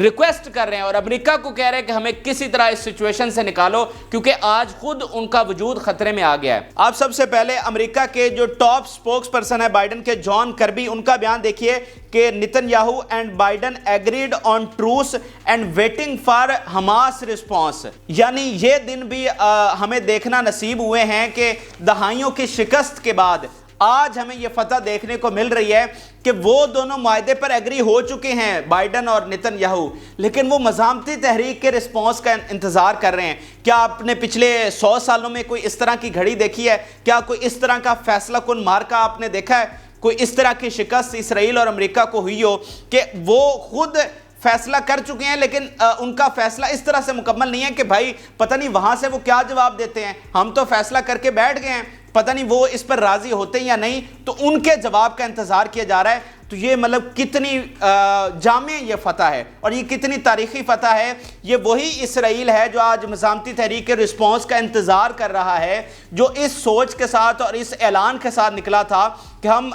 Request کر رہے ہیں اور امریکہ کو کہہ رہے ہیں کہ ہمیں کسی طرح اس سچویشن سے نکالو کیونکہ آج خود ان کا وجود خطرے میں آ گیا ہے۔ آپ سب سے پہلے امریکہ کے جو ٹاپ سپوکس پرسن ہے بائیڈن کے، جان کربی، ان کا بیان دیکھیے کہ Netanyahu and Biden agreed on truce and waiting for Hamas response, یعنی یہ دن بھی ہمیں دیکھنا نصیب ہوئے ہیں کہ دہائیوں کی شکست کے بعد آج ہمیں یہ فتح دیکھنے کو مل رہی ہے کہ وہ دونوں معاہدے پر ایگری ہو چکے ہیں، بائیڈن اور نیتن یاہو، لیکن وہ مزاحمتی تحریک کے رسپانس کا انتظار کر رہے ہیں۔ کیا آپ نے پچھلے 100 سالوں میں کوئی اس طرح کی گھڑی دیکھی ہے؟ کیا کوئی اس طرح کا فیصلہ کن مارکہ آپ نے دیکھا ہے؟ کوئی اس طرح کی شکست اسرائیل اور امریکہ کو ہوئی ہو کہ وہ خود فیصلہ کر چکے ہیں لیکن ان کا فیصلہ اس طرح سے مکمل نہیں ہے کہ بھائی پتہ نہیں وہاں سے وہ کیا جواب دیتے ہیں، ہم تو فیصلہ کر کے بیٹھ گئے ہیں، پتہ نہیں وہ اس پر راضی ہوتے ہیں یا نہیں، تو ان کے جواب کا انتظار کیا جا رہا ہے۔ تو یہ مطلب کتنی جامع یہ فتح ہے اور یہ کتنی تاریخی فتح ہے۔ یہ وہی اسرائیل ہے جو آج مزاحمتی تحریک کے رسپانس کا انتظار کر رہا ہے، جو اس سوچ کے ساتھ اور اس اعلان کے ساتھ نکلا تھا کہ ہم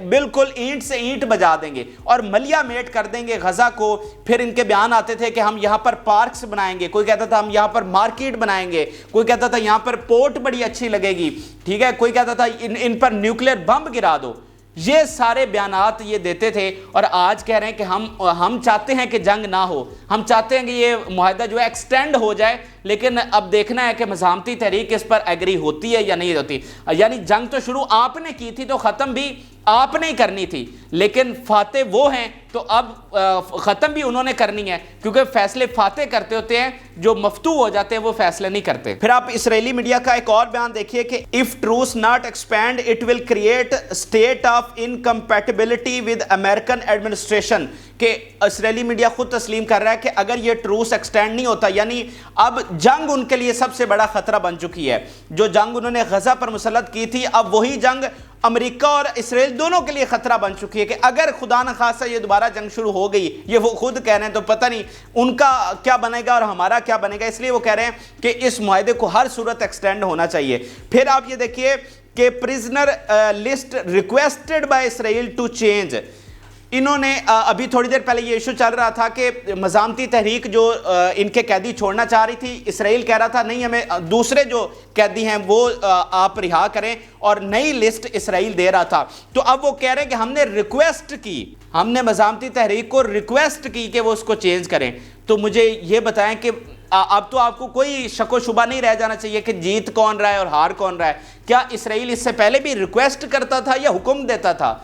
بالکل اینٹ سے اینٹ بجا دیں گے اور ملیا میٹ کر دیں گے غزہ کو۔ پھر ان کے بیان آتے تھے کہ ہم یہاں پر پارکس بنائیں گے، کوئی کہتا تھا ہم یہاں پر مارکیٹ بنائیں گے، کوئی کہتا تھا یہاں پر پورٹ بڑی اچھی لگے گی، ٹھیک ہے، کوئی کہتا تھا ان پر نیوکلیر بم گرا دو۔ یہ سارے بیانات یہ دیتے تھے اور آج کہہ رہے ہیں کہ ہم چاہتے ہیں کہ جنگ نہ ہو، ہم چاہتے ہیں کہ یہ معاہدہ جو ہے ایکسٹینڈ ہو جائے، لیکن اب دیکھنا ہے کہ مزاحمتی تحریک اس پر ایگری ہوتی ہے یا نہیں ہوتی۔ یعنی جنگ تو شروع آپ نے کی تھی تو ختم بھی آپ نے ہی کرنی تھی، لیکن فاتح وہ ہیں تو اب ختم بھی انہوں نے کرنی ہے، کیونکہ فیصلے فاتح کرتے ہوتے ہیں، جو مفتوح ہو جاتے ہیں وہ فیصلے نہیں کرتے۔ پھر آپ اسرائیلی میڈیا کا ایک اور بیان دیکھیے کہ if truce not expand it will create state of incompatibility with American administration، کہ اسرائیلی میڈیا خود تسلیم کر رہا ہے کہ اگر یہ ٹروس ایکسٹینڈ نہیں ہوتا، یعنی اب جنگ ان کے لیے سب سے بڑا خطرہ بن چکی ہے۔ جو جنگ انہوں نے غزہ پر مسلط کی تھی، اب وہی جنگ امریکہ اور اسرائیل دونوں کے لیے خطرہ بن چکی ہے کہ اگر خدا نخواستہ یہ دوبارہ جنگ شروع ہو گئی، یہ وہ خود کہہ رہے ہیں، تو پتہ نہیں ان کا کیا بنے گا اور ہمارا کیا بنے گا، اس لیے وہ کہہ رہے ہیں کہ اس معاہدے کو ہر صورت ایکسٹینڈ ہونا چاہیے۔ پھر آپ یہ دیکھیے کہ prisoner list requested by Israel to change, انہوں نے ابھی تھوڑی دیر پہلے یہ ایشو چل رہا تھا کہ مزاحمتی تحریک جو ان کے قیدی چھوڑنا چاہ رہی تھی، اسرائیل کہہ رہا تھا نہیں، ہمیں دوسرے جو قیدی ہیں وہ آپ رہا کریں، اور نئی لسٹ اسرائیل دے رہا تھا۔ تو اب وہ کہہ رہے ہیں کہ ہم نے ریکویسٹ کی، ہم نے مزاحمتی تحریک کو ریکویسٹ کی کہ وہ اس کو چینج کریں۔ تو مجھے یہ بتائیں کہ اب تو آپ کو کوئی شک و شبہ نہیں رہ جانا چاہیے کہ جیت کون رہا ہے اور ہار کون رہا ہے۔ کیا اسرائیل اس سے پہلے بھی ریکویسٹ کرتا تھا یا حکم دیتا تھا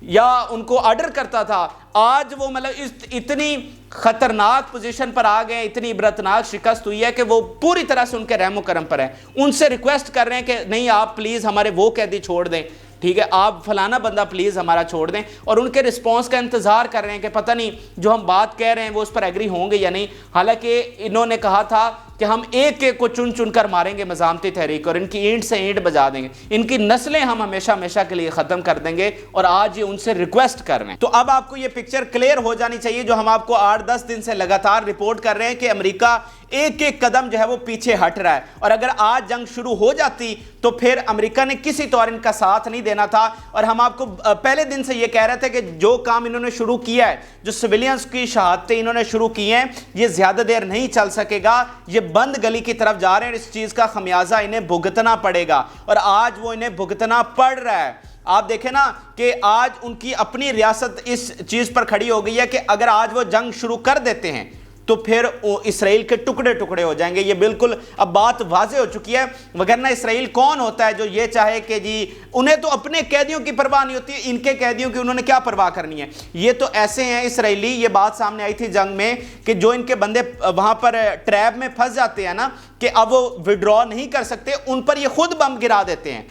یا ان کو آرڈر کرتا تھا؟ آج وہ مطلب اتنی خطرناک پوزیشن پر آ گئے، اتنی عبرتناک شکست ہوئی ہے کہ وہ پوری طرح سے ان کے رحم و کرم پر ہیں، ان سے ریکویسٹ کر رہے ہیں کہ نہیں آپ پلیز ہمارے وہ قیدی چھوڑ دیں، ٹھیک ہے، آپ فلانا بندہ پلیز ہمارا چھوڑ دیں، اور ان کے رسپانس کا انتظار کر رہے ہیں کہ پتہ نہیں جو ہم بات کہہ رہے ہیں وہ اس پر ایگری ہوں گے یا نہیں۔ حالانکہ انہوں نے کہا تھا کہ ہم ایک ایک کو چن چن کر ماریں گے مزاحمتی تحریک، اور ان کی اینٹ سے اینٹ بجا دیں گے، ان کی نسلیں ہم ہمیشہ ہمیشہ کے لیے ختم کر دیں گے، اور آج یہ ان سے ریکویسٹ کر رہے ہیں۔ تو اب آپ کو یہ پکچر کلیئر ہو جانی چاہیے جو ہم آپ کو 8-10 دن سے لگاتار رپورٹ کر رہے ہیں کہ امریکہ ایک ایک قدم جو ہے وہ پیچھے ہٹ رہا ہے، اور اگر آج جنگ شروع ہو جاتی تو پھر امریکہ نے کسی طور ان کا ساتھ نہیں دینا تھا۔ اور ہم آپ کو پہلے دن سے یہ کہہ رہے تھے کہ جو کام انہوں نے شروع کیا ہے، جو سویلینز کی شہادتیں انہوں نے شروع کی ہیں، یہ زیادہ دیر نہیں چل سکے گا، یہ بند گلی کی طرف جا رہے ہیں، اس چیز کا خمیازہ انہیں بھگتنا پڑے گا، اور آج وہ انہیں بھگتنا پڑ رہا ہے۔ آپ دیکھیں نا کہ آج ان کی اپنی ریاست اس چیز پر کھڑی ہو گئی ہے کہ اگر آج وہ جنگ شروع کر دیتے ہیں تو پھر اسرائیل کے ٹکڑے ٹکڑے ہو جائیں گے۔ یہ بالکل اب بات واضح ہو چکی ہے، وگرنہ اسرائیل کون ہوتا ہے جو یہ چاہے کہ جی انہیں تو اپنے قیدیوں کی پرواہ نہیں ہوتی، ان کے قیدیوں کی انہوں نے کیا پرواہ کرنی ہے۔ یہ تو ایسے ہیں اسرائیلی، یہ بات سامنے آئی تھی جنگ میں کہ جو ان کے بندے وہاں پر ٹریپ میں پھنس جاتے ہیں نا کہ اب وہ وڈرا نہیں کر سکتے، ان پر یہ خود بم گرا دیتے ہیں،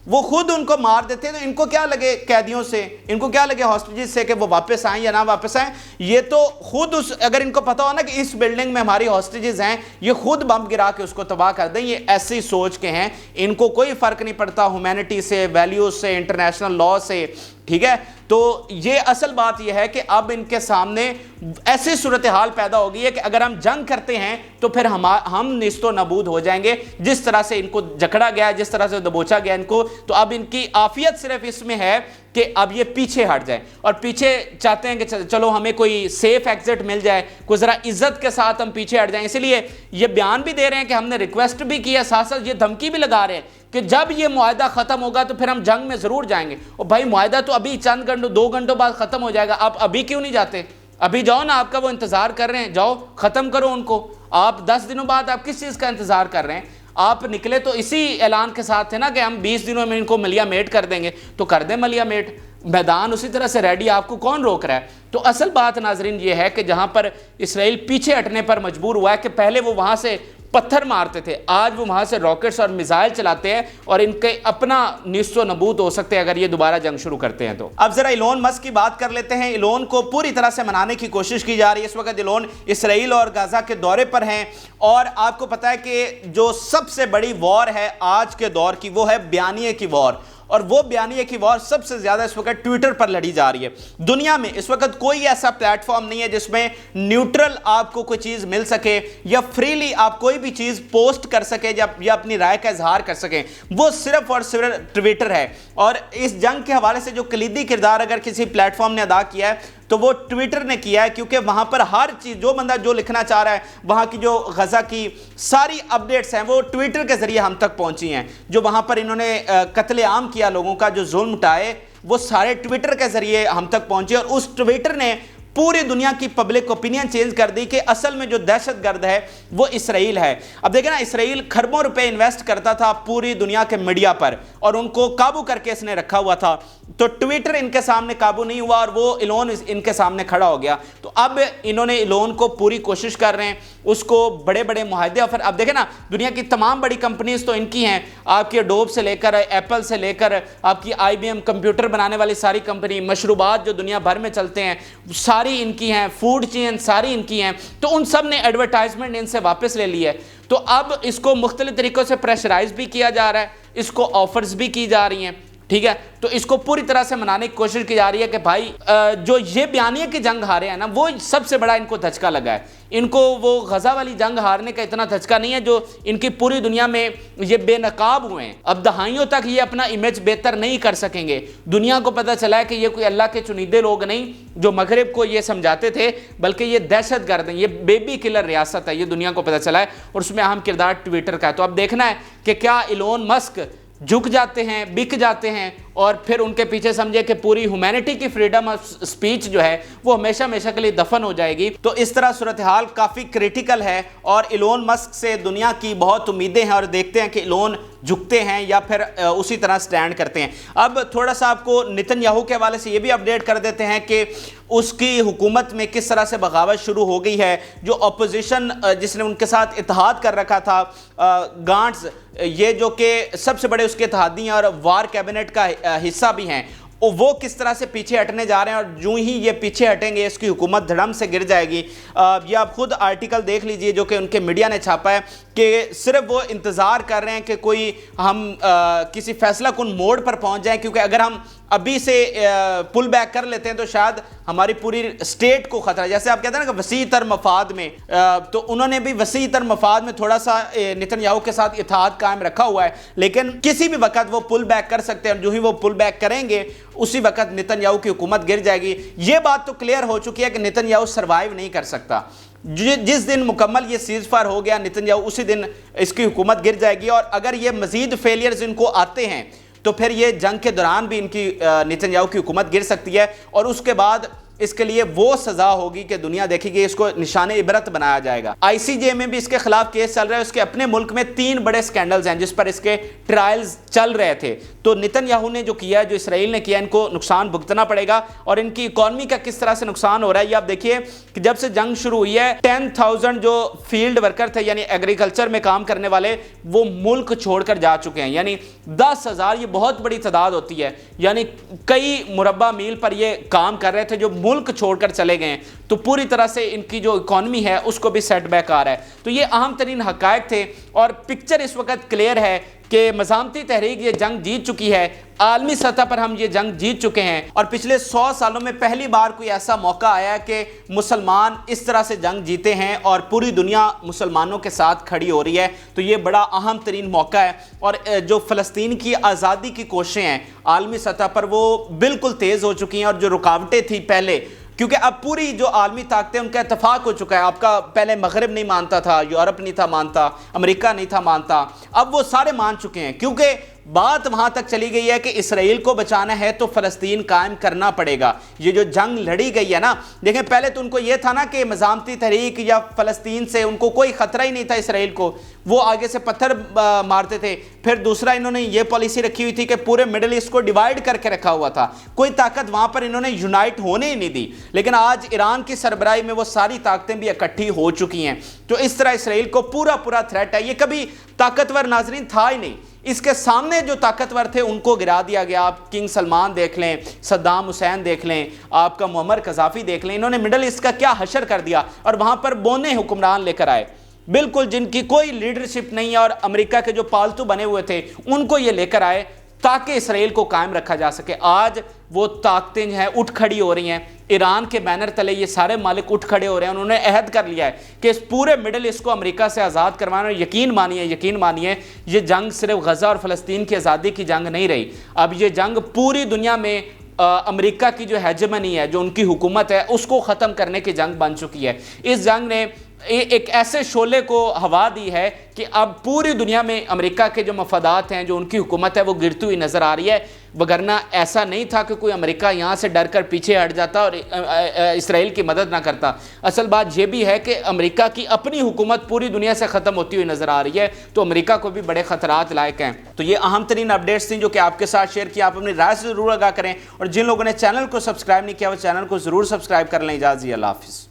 وہ خود ان کو مار دیتے ہیں۔ تو ان کو کیا لگے قیدیوں سے، ان کو کیا لگے ہاسٹیجز سے کہ وہ واپس آئیں یا نہ واپس آئیں؟ یہ تو خود اگر ان کو پتا ہو نا کہ اس بلڈنگ میں ہماری ہاسٹیجز ہیں، یہ خود بم گرا کے اس کو تباہ کر دیں۔ یہ ایسی سوچ کے ہیں، ان کو کوئی فرق نہیں پڑتا ہیومینٹی سے، ویلیوز سے، انٹرنیشنل لاء سے، ٹھیک ہے. تو یہ اصل بات یہ ہے کہ اب ان کے سامنے ایسی صورتحال پیدا ہو گئی ہے کہ اگر ہم جنگ کرتے ہیں تو پھر ہم نیست و نابود ہو جائیں گے. جس طرح سے ان کو جکڑا گیا, جس طرح سے دبوچا گیا ان کو, تو اب ان کی عافیت صرف اس میں ہے کہ اب یہ پیچھے ہٹ جائیں, اور پیچھے چاہتے ہیں کہ چلو ہمیں کوئی سیف ایگزٹ مل جائے, کوئی ذرا عزت کے ساتھ ہم پیچھے ہٹ جائیں. اسی لیے یہ بیان بھی دے رہے ہیں کہ ہم نے ریکویسٹ بھی کیا, ساتھ ساتھ یہ دھمکی بھی لگا رہے ہیں کہ جب یہ معاہدہ ختم ہوگا تو پھر ہم جنگ میں ضرور جائیں گے. اور بھائی معاہدہ تو ابھی چند گھنٹوں 2 گھنٹوں بعد ختم ہو جائے گا, آپ ابھی کیوں نہیں جاتے؟ ابھی جاؤ نا, آپ کا وہ انتظار کر رہے ہیں, جاؤ ختم کرو ان کو. آپ 10 دنوں بعد آپ کس چیز کا انتظار کر رہے ہیں؟ آپ نکلے تو اسی اعلان کے ساتھ تھے نا کہ ہم 20 دنوں میں ان کو ملیا میٹ کر دیں گے, تو کر دیں ملیا میٹ, میدان اسی طرح سے ریڈی, آپ کو کون روک رہا ہے؟ تو اصل بات ناظرین یہ ہے کہ جہاں پر اسرائیل پیچھے ہٹنے پر مجبور ہوا ہے کہ پہلے وہ وہاں سے پتھر مارتے تھے, آج وہ وہاں سے راکٹس اور میزائل چلاتے ہیں, اور ان کے اپنا نیست و نبود ہو سکتے ہیں اگر یہ دوبارہ جنگ شروع کرتے ہیں تو. اب ذرا ایلون مسک کی بات کر لیتے ہیں. ایلون کو پوری طرح سے منانے کی کوشش کی جا رہی ہے. اس وقت ایلون اسرائیل اور غزہ کے دورے پر ہیں, اور آپ کو پتا ہے کہ جو سب سے بڑی وار ہے آج کے دور کی وہ ہے بیانیے کی وار, اور وہ بیانیے کی وار سب سے زیادہ اس وقت ٹویٹر پر لڑی جا رہی ہے. دنیا میں اس وقت کوئی ایسا پلیٹ فارم نہیں ہے جس میں نیوٹرل آپ کو کوئی چیز مل سکے یا فریلی آپ کوئی بھی چیز پوسٹ کر سکے یا اپنی رائے کا اظہار کر سکیں. وہ صرف اور صرف ٹویٹر ہے. اور اس جنگ کے حوالے سے جو کلیدی کردار اگر کسی پلیٹ فارم نے ادا کیا ہے تو وہ ٹویٹر نے کیا ہے, کیونکہ وہاں پر ہر چیز جو بندہ جو لکھنا چاہ رہا ہے, وہاں کی جو غزہ کی ساری اپڈیٹس ہیں وہ ٹویٹر کے ذریعے ہم تک پہنچی ہیں. جو وہاں پر انہوں نے قتل عام کیا, لوگوں کا جو ظلم اٹھائے, وہ سارے ٹویٹر کے ذریعے ہم تک پہنچے, اور اس ٹویٹر نے پوری دنیا کی پبلک اوپینین چینج کر دی کہ اصل میں جو دہشت گرد ہے وہ اسرائیل ہے. اب دیکھیں نا, اسرائیل کھربوں روپے انویسٹ کرتا تھا پوری دنیا کے میڈیا پر, اور ان کو قابو کر کے اس نے رکھا ہوا تھا. تو ٹویٹر ان کے سامنے قابو نہیں ہوا, اور وہ ایلون ان کے سامنے کھڑا ہو گیا. تو اب انہوں نے ایلون کو پوری کوشش کر رہے ہیں, اس کو بڑے بڑے معاہدے آفر. اب دیکھیں نا, دنیا کی تمام بڑی کمپنیز تو ان کی ہیں, آپ کی اڈوب سے لے کر ایپل سے لے کر آپ کی IBM کمپیوٹر بنانے والی ساری کمپنی, مشروبات جو دنیا بھر میں چلتے ہیں ساری ان کی ہیں, فوڈ چین ساری ان کی ہیں. تو ان سب نے ایڈورٹائزمنٹ ان سے واپس لے لی ہے. تو اب اس کو مختلف طریقوں سے پریشرائز بھی کیا جا رہا ہے, اس کو آفرز بھی کی جا رہی ہیں, ٹھیک ہے. تو اس کو پوری طرح سے منانے کی کوشش کی جا رہی ہے کہ بھائی جو یہ بیانیے کی جنگ ہارے ہیں نا, وہ سب سے بڑا ان کو دھچکا لگا ہے. ان کو وہ غزہ والی جنگ ہارنے کا اتنا دھچکا نہیں ہے جو ان کی پوری دنیا میں یہ بے نقاب ہوئے ہیں. اب دہائیوں تک یہ اپنا امیج بہتر نہیں کر سکیں گے. دنیا کو پتہ چلا ہے کہ یہ کوئی اللہ کے چنیدے لوگ نہیں جو مغرب کو یہ سمجھاتے تھے, بلکہ یہ دہشت گرد ہیں, یہ بیبی کلر ریاست ہے. یہ دنیا کو پتہ چلا ہے, اور اس میں اہم کردار ٹویٹر کا ہے. تو اب دیکھنا ہے کہ کیا ایلون مسک جھک جاتے ہیں, بک جاتے ہیں, اور پھر ان کے پیچھے سمجھے کہ پوری ہیومینٹی کی فریڈم آف سپیچ جو ہے وہ ہمیشہ ہمیشہ کے لیے دفن ہو جائے گی. تو اس طرح صورتحال کافی کریٹیکل ہے, اور ایلون مسک سے دنیا کی بہت امیدیں ہیں, اور دیکھتے ہیں کہ ایلون جھکتے ہیں یا پھر اسی طرح سٹینڈ کرتے ہیں. اب تھوڑا سا آپ کو نتن یاہو کے حوالے سے یہ بھی اپڈیٹ کر دیتے ہیں کہ اس کی حکومت میں کس طرح سے بغاوت شروع ہو گئی ہے. جو اپوزیشن جس نے ان کے ساتھ اتحاد کر رکھا تھا, گانٹز, یہ جو کہ سب سے بڑے اس کے اتحادی ہیں اور وار کیبنٹ کا حصہ بھی ہیں, وہ کس طرح سے پیچھے ہٹنے جا رہے ہیں, اور جو ہی یہ پیچھے ہٹیں گے اس کی حکومت دھڑم سے گر جائے گی. یہ آپ خود آرٹیکل دیکھ لیجئے جو کہ ان کے میڈیا نے چھاپا ہے کہ صرف وہ انتظار کر رہے ہیں کہ کوئی ہم کسی فیصلہ کن موڑ پر پہنچ جائیں, کیونکہ اگر ہم ابھی سے پل بیک کر لیتے ہیں تو شاید ہماری پوری سٹیٹ کو خطرہ ہے. جیسے آپ کہتے ہیں نا کہ وسیع تر مفاد میں, تو انہوں نے بھی وسیع تر مفاد میں تھوڑا سا نتن یاہو کے ساتھ اتحاد قائم رکھا ہوا ہے, لیکن کسی بھی وقت وہ پل بیک کر سکتے ہیں, اور جو ہی وہ پل بیک کریں گے اسی وقت نتن یاہو کی حکومت گر جائے گی. یہ بات تو کلیئر ہو چکی ہے کہ نتن یاہو سروائیو نہیں کر سکتا. جس دن مکمل یہ سیز فائر ہو گیا نتن یاہو, اسی دن اس کی حکومت گر جائے گی. اور اگر یہ مزید فیلیئرز ان کو آتے ہیں تو پھر یہ جنگ کے دوران بھی ان کی نتن یاہو کی حکومت گر سکتی ہے, اور اس کے بعد اس کے لیے وہ سزا ہوگی کہ دنیا دیکھے گی, اس کو نشان عبرت بنایا جائے گا. ICJ میں بھی اس کے خلاف کیس چل رہا ہے. اس کے اپنے ملک میں 3 بڑے سکینڈلز ہیں جس پر اس کے ٹرائلز چل رہے تھے. تو نتن یاہو نے جو کیا ہے, جو اسرائیل نے کیا, ان کو نقصان بھگتنا پڑے گا. اور ان کی اکانومی کا کس طرح سے نقصان ہو رہا ہے یہ آپ دیکھیے کہ جب سے جنگ شروع ہوئی ہے 10,000 جو فیلڈ ورکر تھے, یعنی ایگریکلچر میں کام کرنے والے, وہ ملک چھوڑ کر جا چکے ہیں. یعنی 10,000 یہ بہت بڑی تعداد ہوتی ہے, یعنی کئی مربع میل پر یہ کام کر رہے تھے جو ملک چھوڑ کر چلے گئے ہیں. تو پوری طرح سے ان کی جو اکانومی ہے اس کو بھی سیٹ بیک آ رہا ہے. تو یہ اہم ترین حقائق تھے, اور پکچر اس وقت کلیئر ہے کہ مزاحمتی تحریک یہ جنگ جیت چکی ہے، عالمی سطح پر ہم یہ جنگ جیت چکے ہیں، اور پچھلے 100 سالوں میں پہلی بار کوئی ایسا موقع آیا ہے کہ مسلمان اس طرح سے جنگ جیتے ہیں اور پوری دنیا مسلمانوں کے ساتھ کھڑی ہو رہی ہے۔ تو یہ بڑا اہم ترین موقع ہے، اور جو فلسطین کی آزادی کی کوششیں ہیں عالمی سطح پر وہ بالکل تیز ہو چکی ہیں، اور جو رکاوٹیں تھیں پہلے، کیونکہ اب پوری جو عالمی طاقتیں ان کا اتفاق ہو چکا ہے۔ آپ کا پہلے مغرب نہیں مانتا تھا، یورپ نہیں تھا مانتا، امریکہ نہیں تھا مانتا، اب وہ سارے مان چکے ہیں، کیونکہ بات وہاں تک چلی گئی ہے کہ اسرائیل کو بچانا ہے تو فلسطین قائم کرنا پڑے گا۔ یہ جو جنگ لڑی گئی ہے نا، دیکھیں پہلے تو ان کو یہ تھا نا کہ مزاحمتی تحریک یا فلسطین سے ان کو کوئی خطرہ ہی نہیں تھا اسرائیل کو، وہ آگے سے پتھر مارتے تھے۔ پھر دوسرا انہوں نے یہ پالیسی رکھی ہوئی تھی کہ پورے مڈل ایسٹ کو ڈیوائیڈ کر کے رکھا ہوا تھا، کوئی طاقت وہاں پر انہوں نے یونائٹ ہونے ہی نہیں دی۔ لیکن آج ایران کی سربراہی میں وہ ساری طاقتیں بھی اکٹھی ہو چکی ہیں، تو اس طرح اسرائیل کو پورا تھریٹ ہے۔ یہ کبھی طاقتور ناظرین تھا ہی نہیں، اس کے سامنے جو طاقتور تھے ان کو گرا دیا گیا۔ آپ کنگ سلمان دیکھ لیں، صدام حسین دیکھ لیں، آپ کا معمر قذافی دیکھ لیں، انہوں نے مڈل ایسٹ کا کیا حشر کر دیا، اور وہاں پر بونے حکمران لے کر آئے بالکل جن کی کوئی لیڈرشپ نہیں ہے، اور امریکہ کے جو پالتو بنے ہوئے تھے ان کو یہ لے کر آئے تاکہ اسرائیل کو قائم رکھا جا سکے۔ آج وہ طاقتیں جو ہیں اٹھ کھڑی ہو رہی ہیں، ایران کے بینر تلے یہ سارے مالک اٹھ کھڑے ہو رہے ہیں، انہوں نے عہد کر لیا ہے کہ اس پورے مڈل ایسٹ کو امریکہ سے آزاد کروانا۔ یقین مانیے یہ جنگ صرف غزہ اور فلسطین کی آزادی کی جنگ نہیں رہی، اب یہ جنگ پوری دنیا میں امریکہ کی جو ہیجمنی ہے، جو ان کی حکومت ہے، اس کو ختم کرنے کی جنگ بن چکی ہے۔ اس جنگ نے ایک ایسے شعلے کو ہوا دی ہے کہ اب پوری دنیا میں امریکہ کے جو مفادات ہیں، جو ان کی حکومت ہے، وہ گرتی ہوئی نظر آ رہی ہے، وگرنہ ایسا نہیں تھا کہ کوئی امریکہ یہاں سے ڈر کر پیچھے ہٹ جاتا اور اسرائیل کی مدد نہ کرتا۔ اصل بات یہ بھی ہے کہ امریکہ کی اپنی حکومت پوری دنیا سے ختم ہوتی ہوئی نظر آ رہی ہے، تو امریکہ کو بھی بڑے خطرات لائق ہیں۔ تو یہ اہم ترین اپڈیٹس تھیں جو کہ آپ کے ساتھ شیئر کی۔ آپ اپنی رائے ضرور آگاہ کریں، اور جن لوگوں نے چینل کو سبسکرائب نہیں کیا وہ چینل کو ضرور سبسکرائب کر لیں۔ اجازت، اللہ حافظ۔